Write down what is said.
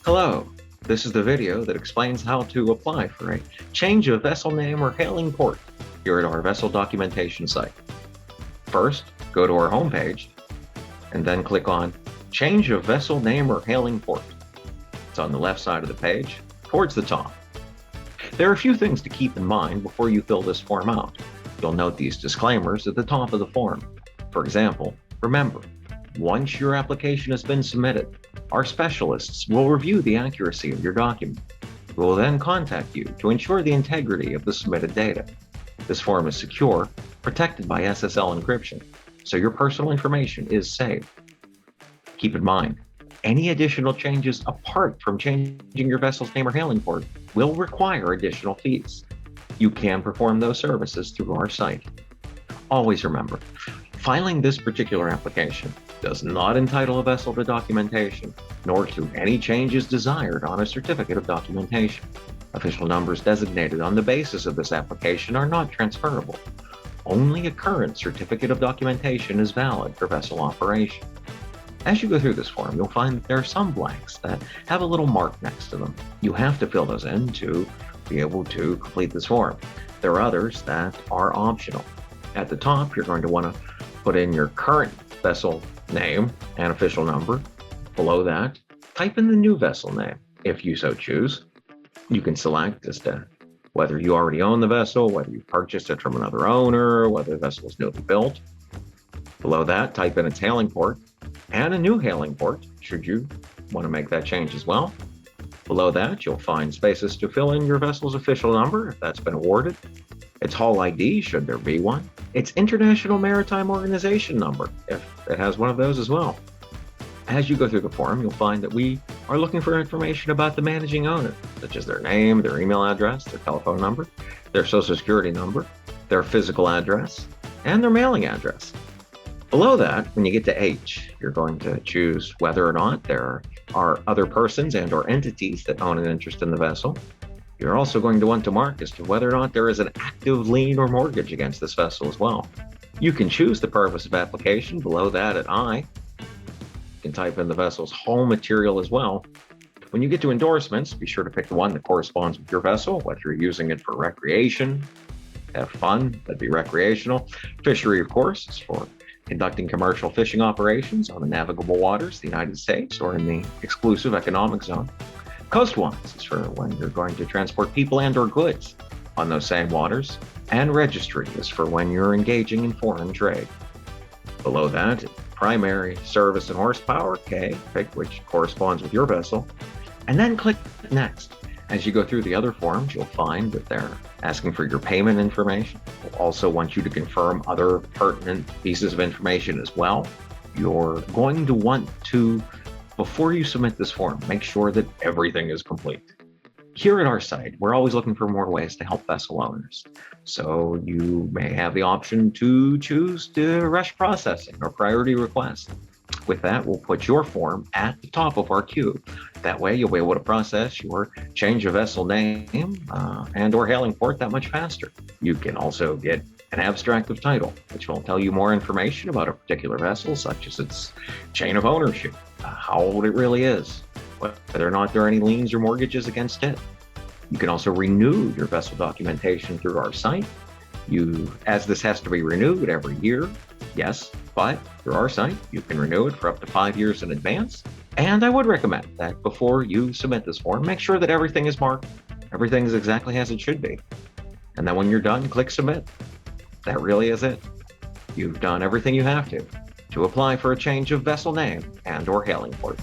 Hello, this is the video that explains how to apply for a change of vessel name or hailing port here at our vessel documentation site. First, go to our homepage and then click on Change of Vessel Name or Hailing Port. It's on the left side of the page, towards the top. There are a few things to keep in mind before you fill this form out. You'll note these disclaimers at the top of the form. For example, remember, once your application has been submitted, our specialists will review the accuracy of your document. We will then contact you to ensure the integrity of the submitted data. This form is secure, protected by SSL encryption, so your personal information is safe. Keep in mind, any additional changes apart from changing your vessel's name or hailing port will require additional fees. You can perform those services through our site. Always remember, filing this particular application does not entitle a vessel to documentation, nor to any changes desired on a certificate of documentation. Official numbers designated on the basis of this application are not transferable. Only a current certificate of documentation is valid for vessel operation. As you go through this form, you'll find that there are some blanks that have a little mark next to them. You have to fill those in to be able to complete this form. There are others that are optional. At the top, you're going to want to put in your current vessel name and official number. Below that, type in the new vessel name, if you so choose. You can select as to whether you already own the vessel, whether you purchased it from another owner, whether the vessel is newly built. Below that, type in its hailing port and a new hailing port, should you want to make that change as well. Below that, you'll find spaces to fill in your vessel's official number, if that's been awarded, its hull ID, should there be one, its International Maritime Organization number, if it has one of those as well. As you go through the form, you'll find that we are looking for information about the managing owner, such as their name, their email address, their telephone number, their social security number, their physical address, and their mailing address. Below that, when you get to H, you're going to choose whether or not there are other persons and or entities that own an interest in the vessel. You're also going to want to mark as to whether or not there is an active lien or mortgage against this vessel as well. You can choose the purpose of application below that at I. You can type in the vessel's hull material as well. When you get to endorsements, be sure to pick the one that corresponds with your vessel, whether you're using it for recreation, have fun, that'd be recreational. Fishery, of course, is for conducting commercial fishing operations on the navigable waters of the United States or in the exclusive economic zone. Coastwise is for when you're going to transport people and or goods on those same waters. And registry is for when you're engaging in foreign trade. Below that, primary, service, and horsepower, K, pick which corresponds with your vessel, and then click Next. As you go through the other forms, you'll find that they're asking for your payment information. They'll also want you to confirm other pertinent pieces of information as well. You're going to want to, before you submit this form, make sure that everything is complete. Here at our site, we're always looking for more ways to help vessel owners. So you may have the option to choose to rush processing or priority request. With that, we'll put your form at the top of our queue. That way, you'll be able to process your change of vessel name and or hailing port that much faster. You can also get an abstract of title, which will tell you more information about a particular vessel, such as its chain of ownership, how old it really is, whether or not there are any liens or mortgages against it. You can also renew your vessel documentation through our site. As this has to be renewed every year, yes, but through our site, you can renew it for up to 5 years in advance. And I would recommend that before you submit this form, make sure that everything is marked, everything is exactly as it should be. And then when you're done, click Submit. That really is it. You've done everything you have to apply for a change of vessel name and or hailing port.